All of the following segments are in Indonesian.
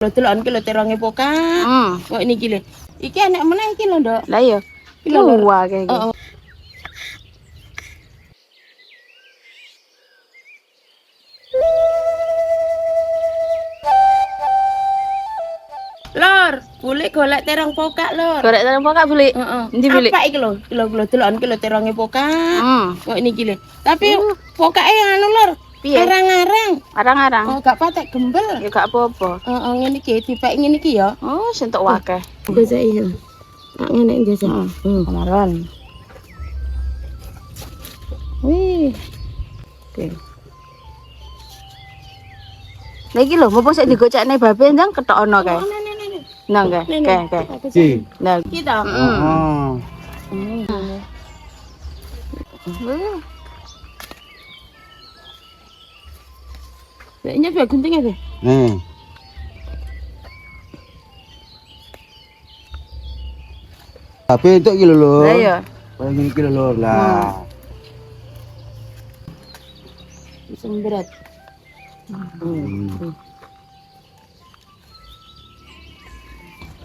Lho delokan ki lho teronge pokak. Kok niki lho. Iki enek meneh iki lho, Nduk. Lah iya. Iki lho. Wah kayak gitu. Heeh. Lor, golek terong pokak, Lor. Gorek terong pokak, Buli. Heeh. Endi, Buli? Apa iki lho? Lho delokan ki lho teronge pokak. Kok niki lho. Tapi pokake anu, Lor. Piye? Arang-arang. Arang-arang. Oh, gak patek gembel. Ya gak apa-apa. Heeh, ngene iki dipek ngene iki ya. Oh, sentuk wakeh. Gojek iya. Tak ngene jasa. Kemaron. Wih. Oke. Lah iki lho, mumpung sik digocekne babe ndang ketokno kae. Nang kae. Kae. Si. Nah, Kita. Oh. Kayaknya biar guntingnya deh. Nih. Tapi itu kilo lho. lah ya. Paling ini kilo lho lah. Sembret.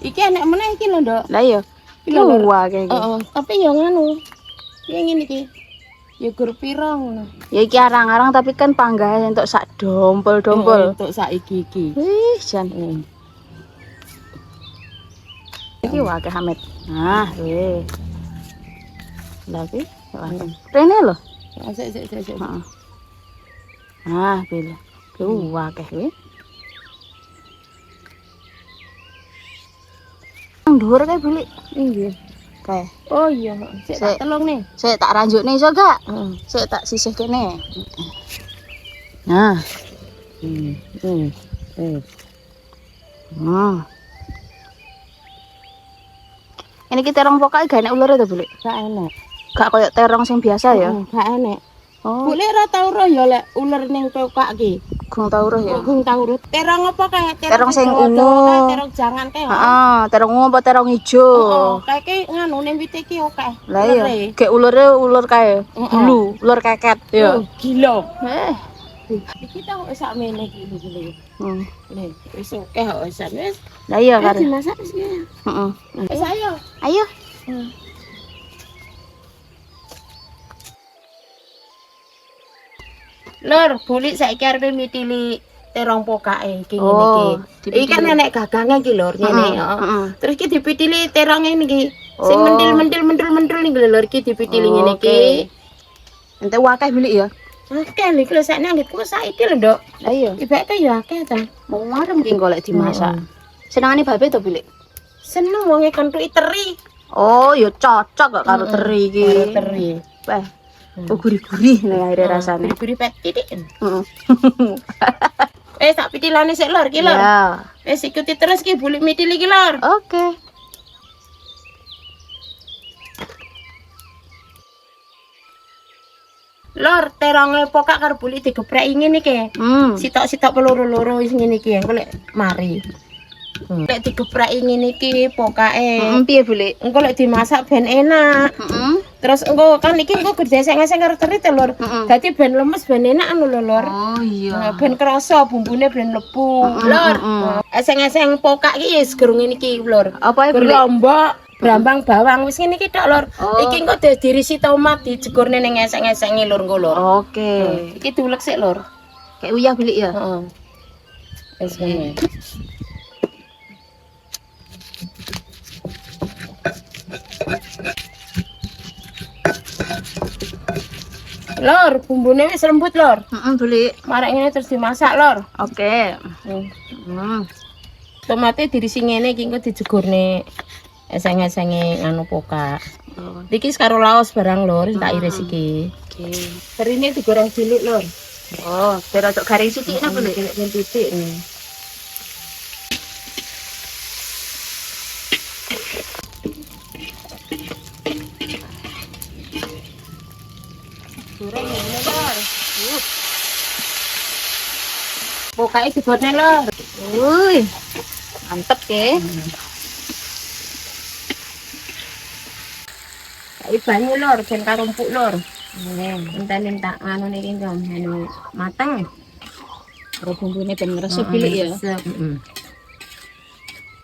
Iki enek meneh iki lho, Nduk. Lah ya. Wah kayak gitu. Heeh, tapi yo nganu. Yang ngene iki. Ya gur pira ngono. Ya iki arang-arang tapi kan panggahe entuk sak dompol-dompol. Untuk saiki iki. Wih, jan. Iki wakeh Hamid. Nah, weh. Lagi, rene lho. Sik. Heeh. Nah, pilih. Wakeh weh. Nang dhuwur kae Buli. Nggih. Kae. Oh iya, sik tak telung nih. Sik tak ranjukne iso gak? Heeh. Sik tak sisih kene. Nah. Ini kita terong pokake gak enek ulure to, Buli? Gak enek. Gak koyo terong sing biasa ya. Gak enek. Oh, Boleh ora tau roh ya lek uler ning pokak ki. gung tau roh ya. Gung tau roh. Terong apa kae? Terong sing Jawa-Jawa ungu. kae, terong jangan kae. Heeh, terong ungu apa terong ijo? Kae ki nganu ning wite ki oke. Lah iya, gek ulure ulur kae. Bulu, ulur keket ya. Gila. Eh, Kita kok sakmene iki lho. hmm. Nih, wis oke kok wis. Wis Lah iya kare. dimasak wis. Heeh. Wis ayo. Ayo. Lur, bulik saiki arepe mitili terong pokake iki ngene Oh, iki. Iki kan nenek gagange iki lur, ngene ya. Terus iki dipitili teronge niki. Sing mendil niki lho lur, iki dipitili ngene iki. Ente wakeh Buli ya. Akeh lho iki lho sakne anggitku saiki lho, Nduk. Lah iya. Ibake ya akeh ta. Mau ngarem ki golek dimasak. Senengane babe to Buli? Seneng wong kentuki teri. Oh, ya cocok kok karo teri iki. Karo teri. Wah. Gurih-gurih nek akhire rasane. Gurih pet titik. Heeh. Tak pitilane sik lur iki lur. Ya. Ikuti terus ki bulik mitil iki lur. Oke. Lur, teronge pokak karo bulik digepreki ngene iki. Sitok-sitok peloro-loro wis ngene iki engko lek mari. Lek digepreki ngene iki pokake. Piye Buli? Engko lek dimasak ben enak. Terus engko kan iki engko gesek-gesek karo teri telur. Dadi ben lemes ben enak anu lho lur. Oh iya. Ben krasa bumbune ben lebu. Lur. Eseng-eseng pokak iki wis gerung ngene iki lur. Apa Buli? Lombok, brambang bawang wis ngene iki tok lur. Iki engko dirisi tomat dijegurne ning eseng-esengi lur engko lur. Oke. Iki diulek sik lur. Kayak uyah Buli ya. Heeh. Wis ngene. Lor, bumbune wis lembut lor. Buli. Marek ngene terus dimasak lor. Oke. Tomate dirisi ngene iki engko dijegurne eseng-esenge anu pokak. Iki karo laos barang lor, tak iris iki. Oke. Terine digoreng cilik lor. Oh, biar untuk garing sithik apa Buli? Nek titik. Goreng ngene lor. Pokake digoreng lor. Wuih. Mantep ke. Kayak banyu lor, ben karo empuk lor. Enten tak anu niki anu mateng. Karo bumbune ben ngeresep bilik ya. Heeh.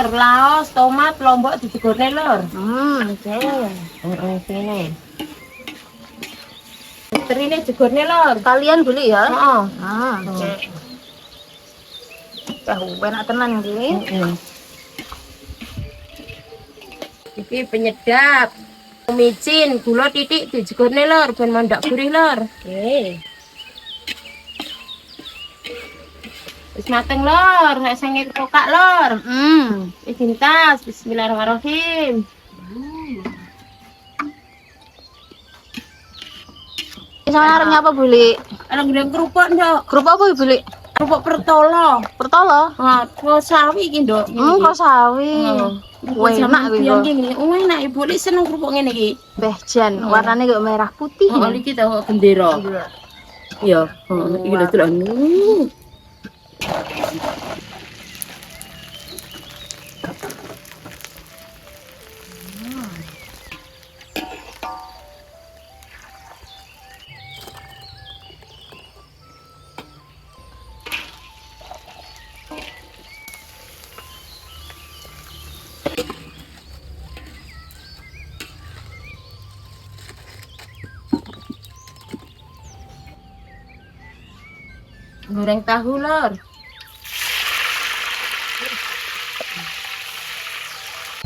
Laos, tomat, lombok dijegurne lur. Oke. Sini. Terine jegurne lur. Kalian beli ya? Heeh. Oke. Enak tenan iki. Iki penyedap. Micin, gula titik dijegurne lur ben mandak gurih lur. Oke. Wis mateng lur, nek sing kokak lur. Wis dintas, bismillahirrahmanirrahim. Sama arep apa beli? Ana gendeng kerupuk ndok. Grup apa beli? Kerupuk pertolo. Pertolo. Ha, sawi iki ndok. Kok sawi. Wah, enak kuwi kok. Enak ibu li seneng kerupuk ngene iki. Beh jan, warnane kok merah putih. Oh, iki tau gendera. Iya, iki lho delok. Goreng tahu lor.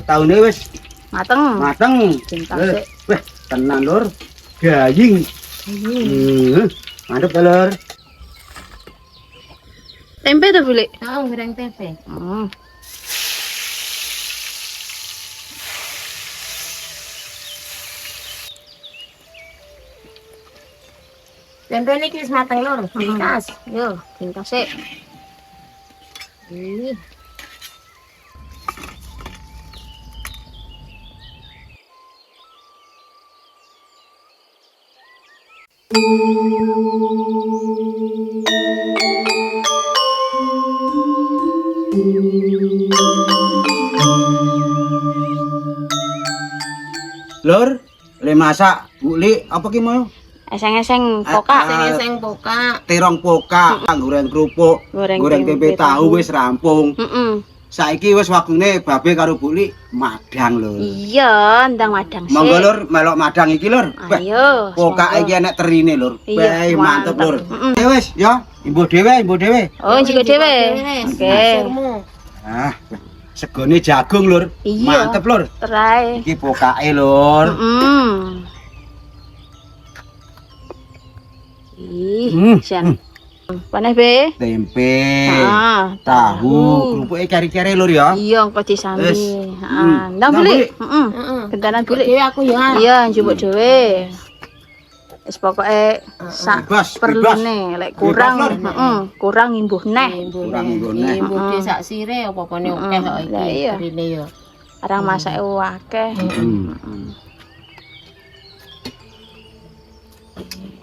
Tahunnya wis Mateng. mateng. Cinta Eh, sik. weh, tenang lur. Gaying. Mantep ya, lur. Tempe tuh beli. Tahu goreng tempe. Tempe niki wis mateng lor, dikas. Yo, cinta sik. Ih. Lur, le masak, buli apa ki mau? Eseng-eseng pokak. Sing pokak. Terong pokak, goreng kerupuk, Goreng goreng tempe tempe tahu tahu. wis rampung. Saiki wis waktune babe karo buli madang lur. Iya, ndang madang sik. Monggo lur, melok madang iki lur. Weh, Ayo. pokak iki enek terine lur. Iya, Weh, mantep mantep. lur. Wis, ya, imbuh dhewe, imbuh dhewe. Oh, juga dhewe. Oke. Ah, segone jagung lur. Iya. Mantep lur. Terai. Iki pokake lur. Ih, jan. Paneh be? Tempe, Ah, tahu, kerupuke kari-kari lur ya. Iya, engko disambi. Wis. Heeh. Ndang Ndang beli. beli. Heeh. Gentanan beli. Dhewe aku ya. Iya, njupuk dhewe. Wis pokoke sak Bebas, perlune, lek kurang, Bebas, Lur. kurang imbuh neh. Kurang imbuh neh. Imbuh di sak sire apa-apane akeh kok iki. Lah iya. Rene ya. Arang masake akeh.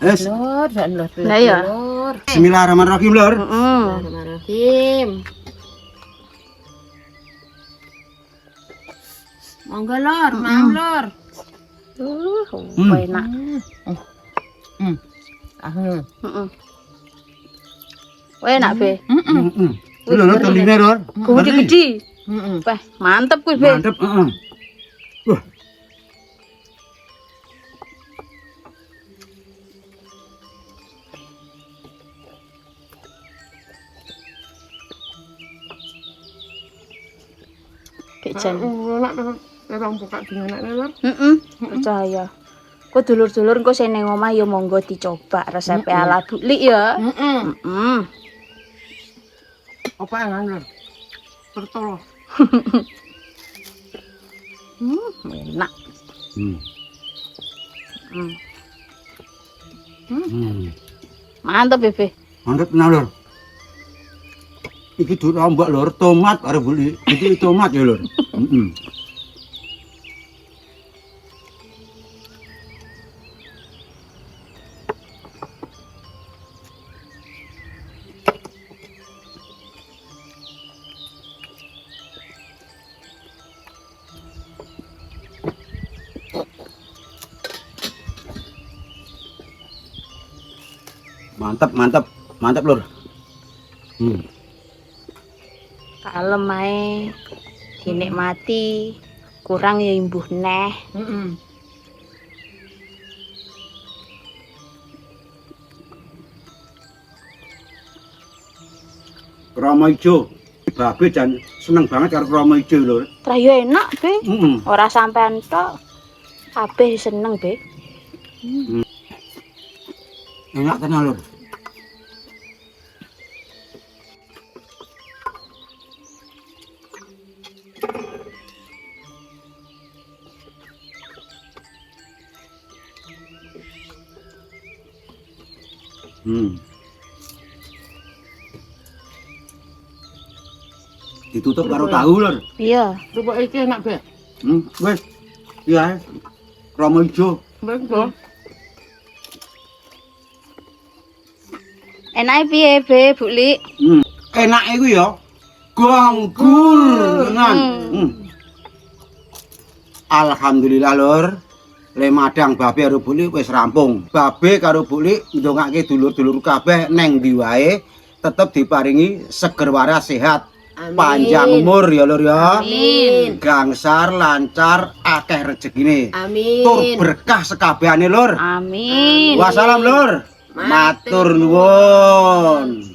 Wis, Lur, dan lur. Lah iya. Lur. bismillahirrahmanirrahim lur. Bismillahirrahmanirrahim. Monggo lur, mang lur. Enak. Heeh. Enak be. Lho lur teline lur. Gede-gede. Wah, mantep kuwi be. Mantep, heeh. Wah, Kejan. Orang buka dengan anak lur. Percaya. Kok dulur-dulur engko sing ning omah ya monggo dicoba resep ala Bulik ya. Apa yang lur? Pertolo. Enak. Mantap Bebe. Mantep tenan lur. Iki dur ombak lur, tomat karo buli. Iki tomat ya lur. Mantap, mantap, mantap lur. Kalem ae. dinikmati, kurang ya imbuh neh. Heeh. Krama ijo. Babe jan seneng banget karo krama ijo lho. Lah ya enak, Be. Heeh. Ora sampean tok. Kabeh seneng, Be. Enak tenan lho. Ditutup karo tahu lho. Iya. Kerupuk iki enak, Be. Wes. Iya. Krama ijo. Betul. Enake piye, Be, Bu Li? Enak iku ya. Ganggur tenan. Alhamdulillah lur. Le madang babe karo Buli wis rampung. Babe karo Buli ndongake dulur-dulur kabeh neng ndi wae tetep diparingi seger waras sehat. Amin. Panjang umur ya lur ya. Amin. Gangsar lancar akeh rezekine. Amin. Tur berkah sekabehane lur. Amin. Wassalam lur. Matur Matur nuwun.